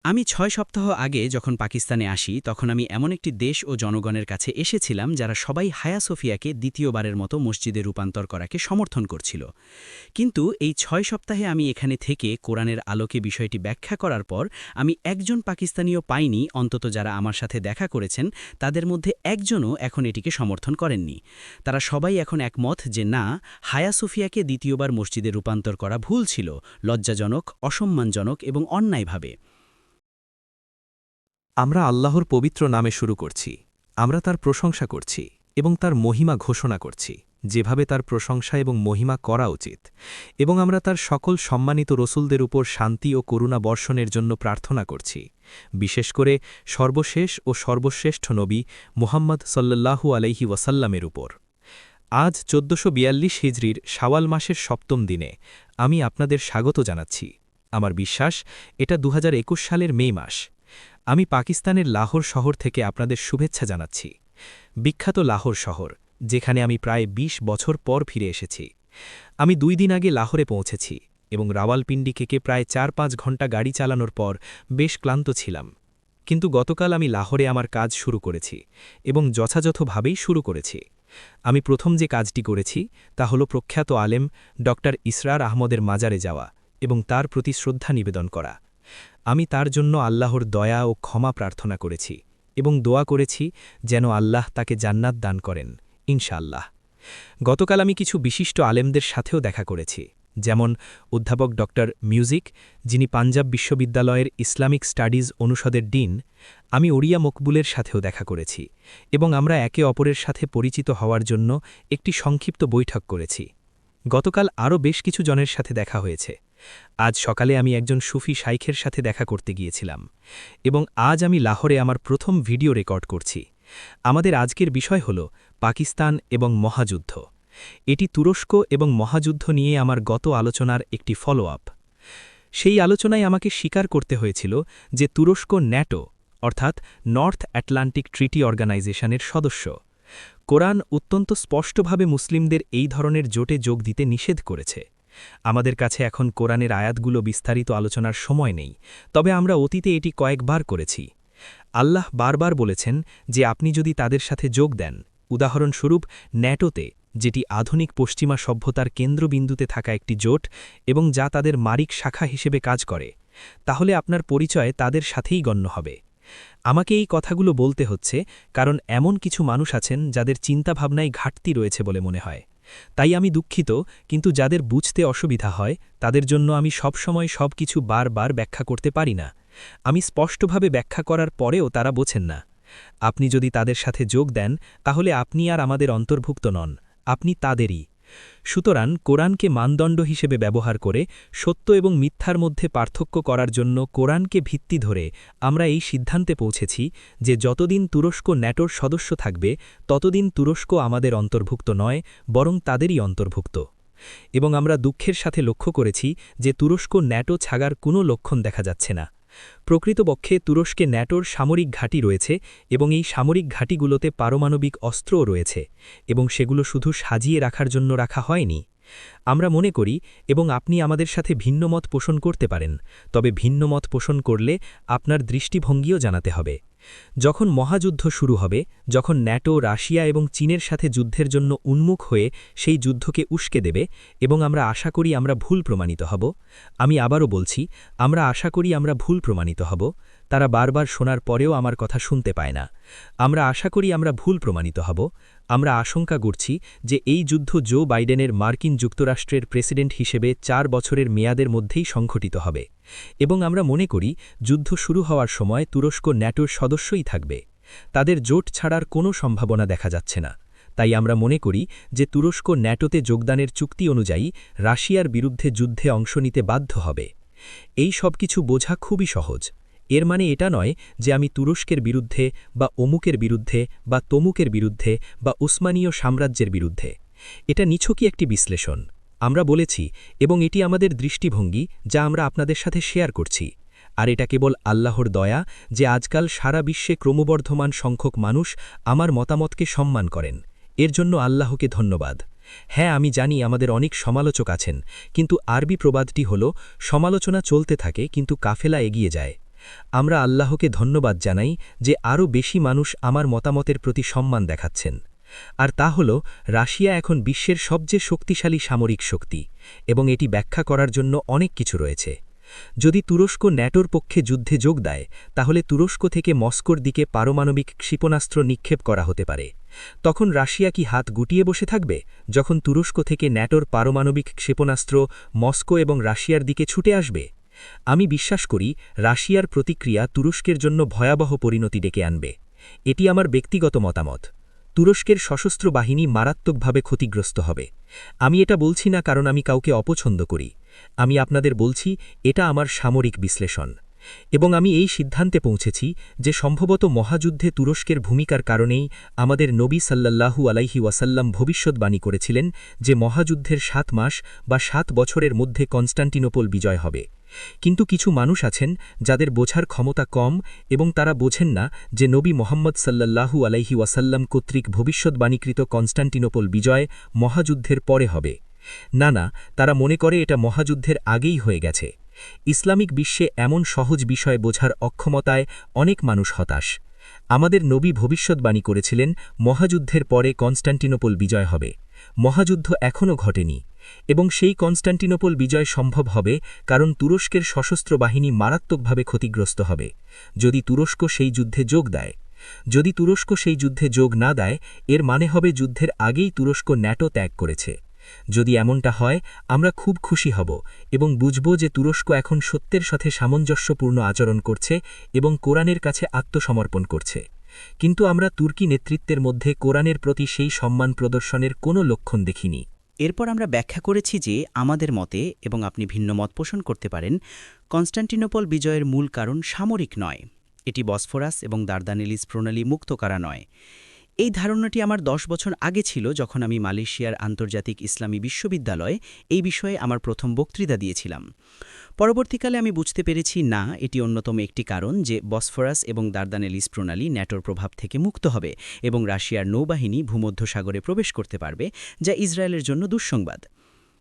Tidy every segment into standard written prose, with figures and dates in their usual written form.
আমি ৬ সপ্তাহ আগে যখন পাকিস্তানে আসি তখন আমি এমন একটি দেশ ও জনগণের কাছে এসেছিলাম যারা সবাই হায়া সোফিয়াকে দ্বিতীয়বারের মতো মসজিদে রূপান্তর করাকে সমর্থন করছিল। কিন্তু এই ৬ সপ্তাহে আমি এখানে থেকে কোরআনের আলোকে বিষয়টি ব্যাখ্যা করার পর আমি একজন পাকিস্তানিও পাইনি, অন্তত যারা আমার সাথে দেখা করেছেন তাদের মধ্যে একজনও এখন এটিকে সমর্থন করেননি। তারা সবাই এখন একমত যে না, হায়া সোফিয়াকে দ্বিতীয়বার মসজিদে রূপান্তর করা ভুল ছিল, লজ্জাজনক, অসম্মানজনক এবং অন্যায়ভাবে। আমরা আল্লাহর পবিত্র নামে শুরু করছি। আমরা তার প্রশংসা করছি এবং তার মহিমা ঘোষণা করছি, যেভাবে তার প্রশংসা এবং মহিমা করা উচিত। এবং আমরা তার সকল সম্মানিত রসুলদের উপর শান্তি ও করুণা বর্ষণের জন্য প্রার্থনা করছি, বিশেষ করে সর্বশেষ ও সর্বশ্রেষ্ঠ নবী মুহাম্মদ সাল্লাল্লাহু আলাইহি ওয়াসাল্লামের উপর। আজ ১৪৪২ হিজরির শাওয়াল মাসের সপ্তম দিনে আমি আপনাদের স্বাগত জানাচ্ছি। আমার বিশ্বাস এটা ২০২১ সালের মে মাস। আমি পাকিস্তানের লাহোর শহর থেকে আপনাদের শুভেচ্ছা জানাচ্ছি। বিখ্যাত লাহোর শহর, যেখানে আমি প্রায় ২০ বছর পর ফিরে এসেছি। আমি ২ দিন আগে লাহোরে পৌঁছেছি এবং রাওয়ালপিন্ডি থেকে প্রায় ৪-৫ ঘণ্টা গাড়ি চালানোর পর বেশ ক্লান্ত ছিলাম। কিন্তু গতকাল আমি লাহোরে আমার কাজ শুরু করেছি এবং যথাযথভাবেই শুরু করেছি। আমি প্রথম যে কাজটি করেছি তা হল প্রখ্যাত আলেম ড. ইসরার আহমদের মাজারে যাওয়া এবং তার প্রতি শ্রদ্ধা নিবেদন করা। আমি তার জন্য আল্লাহর দয়া ও ক্ষমা প্রার্থনা করেছি এবং দোয়া করেছি যেন আল্লাহ তাকে জান্নাত দান করেন, ইনশাআল্লাহ। গতকাল আমি কিছু বিশিষ্ট আলেমদের সাথেও দেখা করেছি, যেমন অধ্যাপক ড. মিউজিক, যিনি পাঞ্জাব বিশ্ববিদ্যালয়ের ইসলামিক স্টাডিজ অনুষদের ডিন। আমি ওড়িয়া মকবুলের সাথেও দেখা করেছি এবং আমরা একে অপরের সাথে পরিচিত হওয়ার জন্য একটি সংক্ষিপ্ত বৈঠক করেছি। গতকাল আরও বেশ কিছু জনের সাথে দেখা হয়েছে। আজ সকালে আমি একজন সুফি শাইখের সাথে দেখা করতে গিয়েছিলাম এবং আজ আমি লাহোরে আমার প্রথম ভিডিও রেকর্ড করছি। আমাদের আজকের বিষয় হল পাকিস্তান এবং মহাযুদ্ধ। এটি তুরস্ক এবং মহাযুদ্ধ নিয়ে আমার গত আলোচনার একটি ফলো আপ। সেই আলোচনায় আমাকে স্বীকার করতে হয়েছিল যে তুরস্ক ন্যাটো অর্থাৎ নর্থ আটলান্টিক ট্রিটি অর্গানাইজেশনের সদস্য। কোরআন অত্যন্ত স্পষ্টভাবে মুসলিমদের এই ধরনের জোটে যোগ দিতে নিষেধ করেছে। আমাদের কাছে এখন কোরআনের আয়াতগুলো বিস্তারিত আলোচনার সময় নেই, তবে আমরা অতীতে এটি কয়েকবার করেছি। আল্লাহ বারবার বলেছেন যে আপনি যদি তাদের সাথে যোগ দেন, উদাহরণস্বরূপ ন্যাটোতে, যেটি আধুনিক পশ্চিমা সভ্যতার কেন্দ্রবিন্দুতে থাকা একটি জোট এবং যা তাদের মারিক শাখা হিসেবে কাজ করে, তাহলে আপনার পরিচয় তাদের সাথেই গণ্য হবে। আমাকে এই কথাগুলো বলতে হচ্ছে কারণ এমন কিছু মানুষ আছেন যাদের চিন্তাভাবনায় ঘাটতি রয়েছে বলে মনে হয়। তাই আমি দুঃখিত, কিন্তু যাদের বুঝতে অসুবিধা হয় তাদের জন্য আমি সবসময় সবকিছু বারবার ব্যাখ্যা করতে পারি না। আমি স্পষ্টভাবে ব্যাখ্যা করার পরেও তারা বোঝেন না। আপনি যদি তাদের সাথে যোগ দেন তাহলে আপনি আর আমাদের অন্তর্ভুক্ত নন, আপনি তাদেরই। সুতরাং কোরআনকে মানদণ্ড হিসেবে ব্যবহার করে সত্য এবং মিথ্যার মধ্যে পার্থক্য করার জন্য কোরআনকে ভিত্তি ধরে আমরা এই সিদ্ধান্তে পৌঁছেছি যে যতদিন তুরস্ক ন্যাটোর সদস্য থাকবে ততদিন তুরস্ক আমাদের অন্তর্ভুক্ত নয়, বরং তাদেরই অন্তর্ভুক্ত। এবং আমরা দুঃখের সাথে লক্ষ্য করেছি যে তুরস্ক ন্যাটো ছাগার কোনো লক্ষণ দেখা যাচ্ছে না। প্রকৃতপক্ষে তুরস্কে ন্যাটোর সামরিক ঘাঁটি রয়েছে এবং এই সামরিক ঘাঁটিগুলোতে পারমাণবিক অস্ত্রও রয়েছে এবং সেগুলো শুধু সাজিয়ে রাখার জন্য রাখা হয়নি। আমরা মনে করি, এবং আপনি আমাদের সাথে ভিন্নমত পোষণ করতে পারেন, তবে ভিন্নমত পোষণ করলে আপনার দৃষ্টিভঙ্গিও জানাতে হবে। যখন মহাযুদ্ধ শুরু হবে, যখন ন্যাটো রাশিয়া এবং চীনের সাথে যুদ্ধের জন্য উন্মুখ হয়ে সেই যুদ্ধকে উস্কে দেবে, এবং আমরা আশা করি আমরা ভুল প্রমাণিত হব। আমি আবারও বলছি, আমরা আশা করি আমরা ভুল প্রমাণিত হব। তারা বারবার শোনার পরেও আমার কথা শুনতে পায় না। আমরা আশা করি আমরা ভুল প্রমাণিত হব। আমরা আশঙ্কা করছি যে এই যুদ্ধ জো বাইডেনের মার্কিন যুক্তরাষ্ট্রের প্রেসিডেন্ট হিসেবে ৪ বছরের মেয়াদের মধ্যেই সংঘটিত হবে, এবং আমরা মনে করি যুদ্ধ শুরু হওয়ার সময় তুরস্ক ন্যাটোর সদস্যই থাকবে। তাদের জোট ছাড়ার কোনো সম্ভাবনা দেখা যাচ্ছে না। তাই আমরা মনে করি যে তুরস্ক ন্যাটোতে যোগদানের চুক্তি অনুযায়ী রাশিয়ার বিরুদ্ধে যুদ্ধে অংশ নিতে বাধ্য হবে। এই সব কিছু বোঝা খুবই সহজ। এর মানে এটা নয় যে আমি তুরস্কের বিরুদ্ধে বা অমুকের বিরুদ্ধে বা তমুকের বিরুদ্ধে বা উসমানীয় সাম্রাজ্যের বিরুদ্ধে। এটা নিছকই একটি বিশ্লেষণ। আমরা বলেছি, এবং এটি আমাদের দৃষ্টিভঙ্গি যা আমরা আপনাদের সাথে শেয়ার করছি। আর এটা কেবল আল্লাহর দয়া যে আজকাল সারা বিশ্বে ক্রমবর্ধমান সংখ্যক মানুষ আমার মতামতকে সম্মান করেন। এর জন্য আল্লাহকে ধন্যবাদ। হ্যাঁ, আমি জানি আমাদের অনেক সমালোচক আছেন, কিন্তু আরবি প্রবাদটি হল, সমালোচনা চলতে থাকে কিন্তু কাফেলা এগিয়ে যায়। আমরা আল্লাহকে ধন্যবাদ জানাই যে আরও বেশি মানুষ আমার মতামতের প্রতি সম্মান দেখাচ্ছেন। আর তা হল, রাশিয়া এখন বিশ্বের সবচেয়ে শক্তিশালী সামরিক শক্তি, এবং এটি ব্যাখ্যা করার জন্য অনেক কিছু রয়েছে। যদি তুরস্ক ন্যাটোর পক্ষে যুদ্ধে যোগ দেয়, তাহলে তুরস্ক থেকে মস্কোর দিকে পারমাণবিক ক্ষেপণাস্ত্র নিক্ষেপ করা হতে পারে। তখন রাশিয়া কি হাত গুটিয়ে বসে থাকবে, যখন তুরস্ক থেকে ন্যাটোর পারমাণবিক ক্ষেপণাস্ত্র মস্কো এবং রাশিয়ার দিকে ছুটে আসবে? আমি বিশ্বাস করি রাশিয়ার প্রতিক্রিয়া তুরস্কের জন্য ভয়াবহ পরিণতি ডেকে আনবে। এটি আমার ব্যক্তিগত মতামত। তুরস্কের সশস্ত্র বাহিনী মারাত্মকভাবে ক্ষতিগ্রস্ত হবে। আমি এটা বলছি না কারণ আমি কাউকে অপছন্দ করি। আমি আপনাদের বলছি এটা আমার সামরিক বিশ্লেষণ। এবং আমি এই সিদ্ধান্তে পৌঁছেছি যে সম্ভবত মহাযুদ্ধে তুরস্কের ভূমিকার কারণেই আমাদের নবী সাল্লাল্লাহু আলাইহি ওয়াসাল্লাম ভবিষ্যদ্বাণী করেছিলেন যে মহাযুদ্ধের ৭ মাস বা ৭ বছরের মধ্যে কনস্টান্টিনোপল বিজয় হবে। কিন্তু কিছু মানুষ আছেন যাদের বোঝার ক্ষমতা কম, এবং তারা বোঝেন না যে নবী মোহাম্মদ সাল্লাল্লাহু আলাইহি ওয়াসাল্লাম কর্তৃক ভবিষ্যদ্বাণীকৃত কনস্টান্টিনোপল বিজয় মহাযুদ্ধের পরে হবে। না, তারা মনে করে এটা মহাযুদ্ধের আগেই হয়ে গেছে। ইসলামিক বিশ্বে এমন সহজ বিষয় বোঝার অক্ষমতায় অনেক মানুষ হতাশ। আমাদের নবী ভবিষ্যদ্বাণী করেছিলেন মহাযুদ্ধের পরে কনস্টান্টিনোপল বিজয় হবে। মহাযুদ্ধ এখনও ঘটেনি, এবং সেই কনস্টান্টিনোপল বিজয় সম্ভব হবে কারণ তুরস্কের সশস্ত্র বাহিনী মারাত্মকভাবে ক্ষতিগ্রস্ত হবে যদি তুরস্ক সেই যুদ্ধে যোগ দেয়। যদি তুরস্ক সেই যুদ্ধে যোগ না দেয়, এর মানে হবে যুদ্ধের আগেই তুরস্ক ন্যাটো ত্যাগ করেছে। যদি এমনটা হয়, আমরা খুব খুশি হব এবং বুঝব যে তুরস্ক এখন সত্যের সাথে সামঞ্জস্যপূর্ণ আচরণ করছে এবং কোরআনের কাছে আত্মসমর্পণ করছে। কিন্তু আমরা তুর্কি নেতৃত্বের মধ্যে কোরআনের প্রতি সেই সম্মান প্রদর্শনের কোনো লক্ষণ দেখিনি। এরপর আমরা ব্যাখ্যা করেছি যে আমাদের মতে, এবং আপনি ভিন্ন মত পোষণ করতে পারেন, কনস্টান্টিনোপল বিজয়ের মূল কারণ সামরিক নয়। এটি বসফরাস এবং দারদানেলিস প্রণালী মুক্ত করা নয়। এই ধারণাটি আমার 10 বছর আগে ছিল যখন আমি মালয়েশিয়ার আন্তর্জাতিক ইসলামী বিশ্ববিদ্যালয়ে এই বিষয়ে আমার প্রথম বক্তৃতা দিয়েছিলাম। পরবর্তীকালে আমি বুঝতে পেরেছি না, এটি অন্যতম একটি কারণ যে বসফরাস এবং দারদানেলিস প্রণালী ন্যাটোর প্রভাব থেকে মুক্ত হবে এবং রাশিয়ার নৌবাহিনী ভূমধ্যসাগরে প্রবেশ করতে পারবে, যা ইসরায়েলের জন্য দুঃসংবাদ।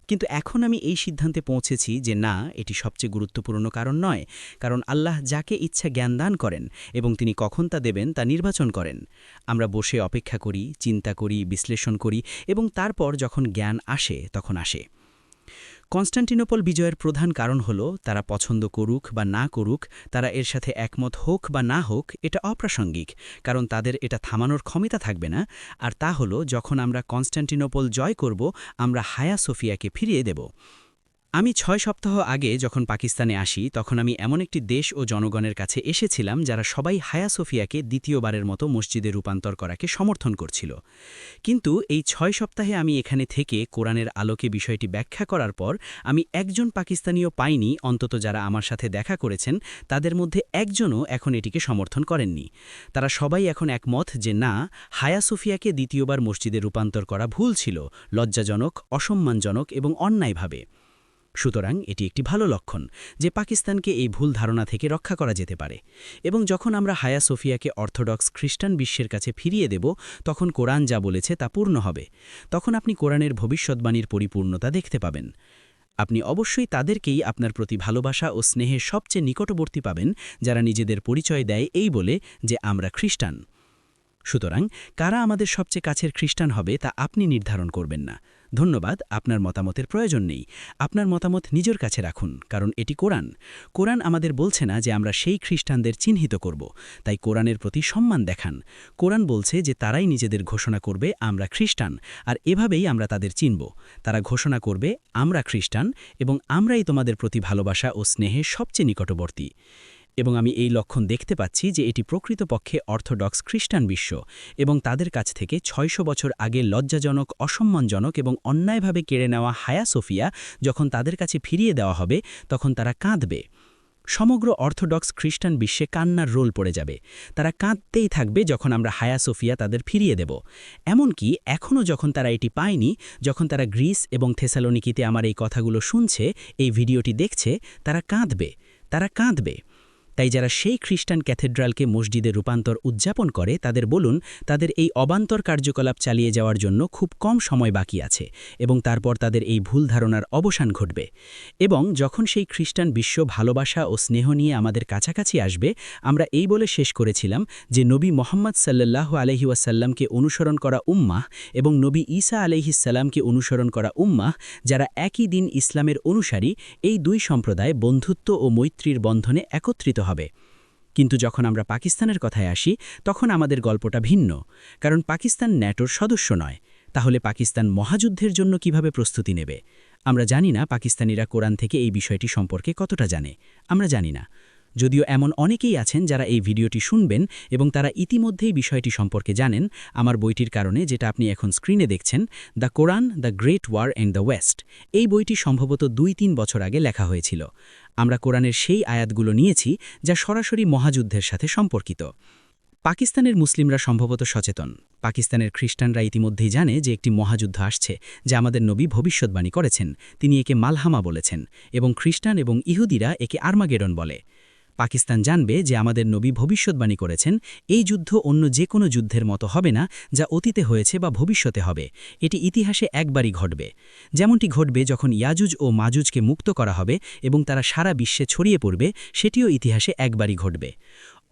কিন্তু এখন আমি এই সিদ্ধান্তে পৌঁছেছি যে না, এটি সবচেয়ে গুরুত্বপূর্ণ কারণ নয়, কারণ আল্লাহ যাকে ইচ্ছা জ্ঞান দান করেন এবং তিনি কখন তা দেবেন তা নির্বাচন করেন। আমরা বসে অপেক্ষা করি, চিন্তা করি, বিশ্লেষণ করি, এবং তারপর যখন জ্ঞান আসে তখন আসে। কনস্টান্টিনোপল বিজয়ের প্রধান কারণ হল তারা পছন্দ করুক বা না করুক, তারা এর সাথে একমত হোক বা না হোক, এটা অপ্রাসঙ্গিক, কারণ তাদের এটা থামানোর ক্ষমতা থাকবে না। আর তা হল যখন আমরা কনস্টান্টিনোপল জয় করব, আমরা হায়া সোফিয়াকে ফিরিয়ে দেব। আমি 6 সপ্তাহ আগে যখন পাকিস্তানে আসি, তখন আমি এমন একটি দেশ ও জনগণের কাছে এসেছিলাম যারা সবাই হায়া সোফিয়াকে দ্বিতীয়বারের মতো মসজিদে রূপান্তর করাকে সমর্থন করছিল। কিন্তু এই 6 সপ্তাহে আমি এখানে থেকে কোরআনের আলোকে বিষয়টি ব্যাখ্যা করার পর আমি একজন পাকিস্তানীয় পাইনি, অন্তত যারা আমার সাথে দেখা করেছেন তাদের মধ্যে একজনও এখন এটিকে সমর্থন করেননি। তারা সবাই এখন একমত যে না, হায়া সোফিয়াকে দ্বিতীয়বার মসজিদে রূপান্তর করা ভুল ছিল, লজ্জাজনক, অসম্মানজনক এবং অন্যায়ভাবে। সুতরাং এটি একটি ভালো লক্ষণ যে পাকিস্তানকে এই ভুল ধারণা থেকে রক্ষা করা যেতে পারে। এবং যখন আমরা হায়া সোফিয়াকে অর্থোডক্স খ্রিস্টান বিশ্বের কাছে ফিরিয়ে দেব, তখন কোরআন যা বলেছে তা পূর্ণ হবে। তখন আপনি কোরআনের ভবিষ্যদ্বাণীর পরিপূর্ণতা দেখতে পাবেন। আপনি অবশ্যই তাদেরকেই আপনার প্রতি ভালোবাসা ও স্নেহের সবচেয়ে নিকটবর্তী পাবেন যারা নিজেদের পরিচয় দেয় এই বলে যে আমরা খ্রিস্টান। সুতরাং কারা আমাদের সবচেয়ে কাছের খ্রিস্টান হবে তা আপনি নির্ধারণ করবেন না। ধন্যবাদ, আপনার মতামতের প্রয়োজন নেই। আপনার মতামত নিজের কাছে রাখুন, কারণ এটি কোরআন। কোরআন আমাদের বলছে না যে আমরা সেই খ্রিস্টানদের চিহ্নিত করব, তাই কোরআনের প্রতি সম্মান দেখান। কোরআন বলছে যে তারাই নিজেদের ঘোষণা করবে আমরা খ্রিস্টান, আর এভাবেই আমরা তাদের চিনব। তারা ঘোষণা করবে আমরা খ্রিস্টান এবং আমরাই তোমাদের প্রতি ভালোবাসা ও স্নেহের সবচেয়ে নিকটবর্তী। এবং আমি এই লক্ষণ দেখতে পাচ্ছি যে এটি প্রকৃতপক্ষে অর্থোডক্স খ্রিস্টান বিশ্ব, এবং তাদের কাছ থেকে 600 বছর আগে লজ্জাজনক, অসম্মানজনক এবং অন্যায়ভাবে কেড়ে নেওয়া হায়া সোফিয়া যখন তাদের কাছে ফিরিয়ে দেওয়া হবে, তখন তারা কাঁদবে। সমগ্র অর্থোডক্স খ্রিস্টান বিশ্বে কান্নার রোল পড়ে যাবে। তারা কাঁদতেই থাকবে যখন আমরা হায়া সোফিয়া তাদের ফিরিয়ে দেব। এমনকি এখনও যখন তারা এটি পায়নি, যখন তারা গ্রিস এবং থেসালোনিকিতে আমার এই কথাগুলো শুনছে, এই ভিডিওটি দেখছে, তারা কাঁদবে। তাই যারা সেই খ্রিস্টান ক্যাথেড্রালকে মসজিদে রূপান্তর উদযাপন করে তাদের বলুন তাদের এই অবান্তর কার্যকলাপ চালিয়ে যাওয়ার জন্য খুব কম সময় বাকি আছে এবং তারপর তাদের এই ভুল ধারণার অবসান ঘটবে। এবং যখন সেই খ্রিস্টান বিশ্ব ভালোবাসা ও স্নেহ নিয়ে আমাদের কাছাকাছি আসবে, আমরা এই বলে শেষ করেছিলাম যে নবী মোহাম্মদ সাল্লাল্লাহু আলাইহি ওয়াসাল্লামকে অনুসরণ করা উম্মাহ এবং নবী ঈসা আলাইহিসসালামকে অনুসরণ করা উম্মাহ যারা একই দিন ইসলামের অনুসারী, এই দুই সম্প্রদায় বন্ধুত্ব ও মৈত্রীর বন্ধনে একত্রিত হবে। কিন্তু যখন আমরা পাকিস্তানের কথায় আসি তখন আমাদের গল্পটা ভিন্ন, কারণ পাকিস্তান ন্যাটোর সদস্য নয়। তাহলে পাকিস্তান মহাযুদ্ধের জন্য কিভাবে প্রস্তুতি নেবে? আমরা জানি না পাকিস্তানিরা কোরআন থেকে এই বিষয়টি সম্পর্কে কতটা জানে, আমরা জানি না। যদিও এমন অনেকেই আছেন যারা এই ভিডিওটি শুনবেন এবং তারা ইতিমধ্যেই বিষয়টি সম্পর্কে জানেন আমার বইটির কারণে, যেটা আপনি এখন স্ক্রিনে দেখছেন, the Quran, the Great War and the West. এই বইটি সম্ভবত 2-3 বছর আগে লেখা হয়েছিল। আমরা কোরআনের সেই আয়াতগুলো নিয়েছি যা সরাসরি মহাযুদ্ধের সাথে সম্পর্কিত। পাকিস্তানের মুসলিমরা সম্ভবত সচেতন। পাকিস্তানের খ্রিস্টানরা ইতিমধ্যেই জানে যে একটি মহাযুদ্ধ আসছে, যা আমাদের নবী ভবিষ্যৎবাণী করেছেন। তিনি একে মালহামা বলেছেন এবং খ্রিস্টান এবং ইহুদিরা একে আর্মাগেডন বলে। পাকিস্তান জানবে যে আমাদের নবী ভবিষ্যৎবাণী করেছেন এই যুদ্ধ অন্য যে কোনো যুদ্ধের মতো হবে না যা অতীতে হয়েছে বা ভবিষ্যতে হবে। এটি ইতিহাসে একবারই ঘটবে। যেমনটি ঘটবে যখন ইয়াজুজ ও মাজুজকে মুক্ত করা হবে এবং তারা সারা বিশ্বে ছড়িয়ে পড়বে, সেটিও ইতিহাসে একবারই ঘটবে।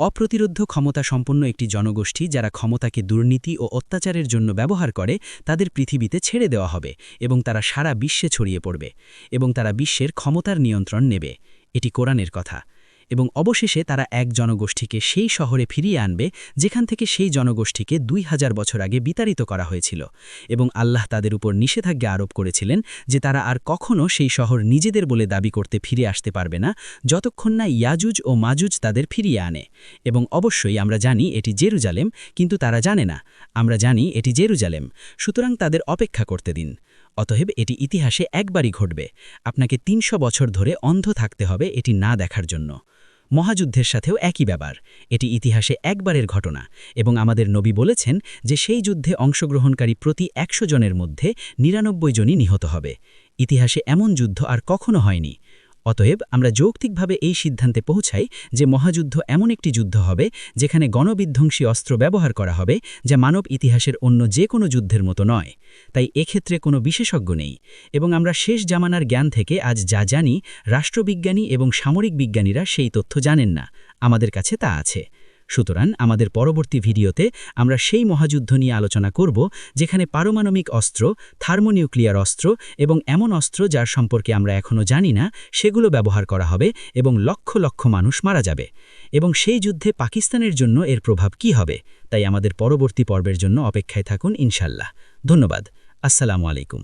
অপ্রতিরোধ্য ক্ষমতা সম্পন্ন একটি জনগোষ্ঠী যারা ক্ষমতাকে দুর্নীতি ও অত্যাচারের জন্য ব্যবহার করে তাদের পৃথিবীতে ছেড়ে দেওয়া হবে এবং তারা সারা বিশ্বে ছড়িয়ে পড়বে এবং তারা বিশ্বের ক্ষমতার নিয়ন্ত্রণ নেবে। এটি কোরআনের কথা। এবং অবশেষে তারা এক জনগোষ্ঠীকে সেই শহরে ফিরিয়ে আনবে যেখান থেকে সেই জনগোষ্ঠীকে 2000 বছর আগে বিতাড়িত করা হয়েছিল এবং আল্লাহ তাদের উপর নিষেধাজ্ঞা আরোপ করেছিলেন যে তারা আর কখনও সেই শহর নিজেদের বলে দাবি করতে ফিরে আসতে পারবে না যতক্ষণ না ইয়াজুজ ও মাজুজ তাদের ফিরিয়ে আনে। এবং অবশ্যই আমরা জানি এটি জেরুজালেম, কিন্তু তারা জানে না। আমরা জানি এটি জেরুজালেম, সুতরাং তাদের অপেক্ষা করতে দিন। অতএব এটি ইতিহাসে একবারই ঘটবে। আপনাকে 300 বছর ধরে অন্ধ থাকতে হবে এটি না দেখার জন্য। মহাযুদ্ধের সাথেও একই ব্যাপার। এটি ইতিহাসে একবারের ঘটনা এবং আমাদের নবী বলেছেন যে সেই যুদ্ধে অংশগ্রহণকারী প্রতি 100 জনের মধ্যে 99 জনই নিহত হবে। ইতিহাসে এমন যুদ্ধ আর কখনো হয়নি। অতএব আমরা যৌক্তিকভাবে এই সিদ্ধান্তে পৌঁছাই যে মহাযুদ্ধ এমন একটি যুদ্ধ হবে যেখানে গণবিধ্বংসী অস্ত্র ব্যবহার করা হবে, যা মানব ইতিহাসের অন্য যে কোনো যুদ্ধের মতো নয়। তাই এক্ষেত্রে কোনো বিশেষজ্ঞ নেই এবং আমরা শেষ জামানার জ্ঞান থেকে আজ যা জানি, রাষ্ট্রবিজ্ঞানী এবং সামরিক বিজ্ঞানীরা সেই তথ্য জানেন না, আমাদের কাছে তা আছে। সুতরাং আমাদের পরবর্তী ভিডিওতে আমরা সেই মহাযুদ্ধ নিয়ে আলোচনা করব যেখানে পারমাণবিক অস্ত্র, থার্মোনিউক্লিয়ার অস্ত্র এবং এমন অস্ত্র যার সম্পর্কে আমরা এখনও জানি না সেগুলো ব্যবহার করা হবে এবং লক্ষ লক্ষ মানুষ মারা যাবে। এবং সেই যুদ্ধে পাকিস্তানের জন্য এর প্রভাব কী হবে, তাই আমাদের পরবর্তী পর্বের জন্য অপেক্ষায় থাকুন ইনশাল্লাহ। ধন্যবাদ। আসসালামু আলাইকুম।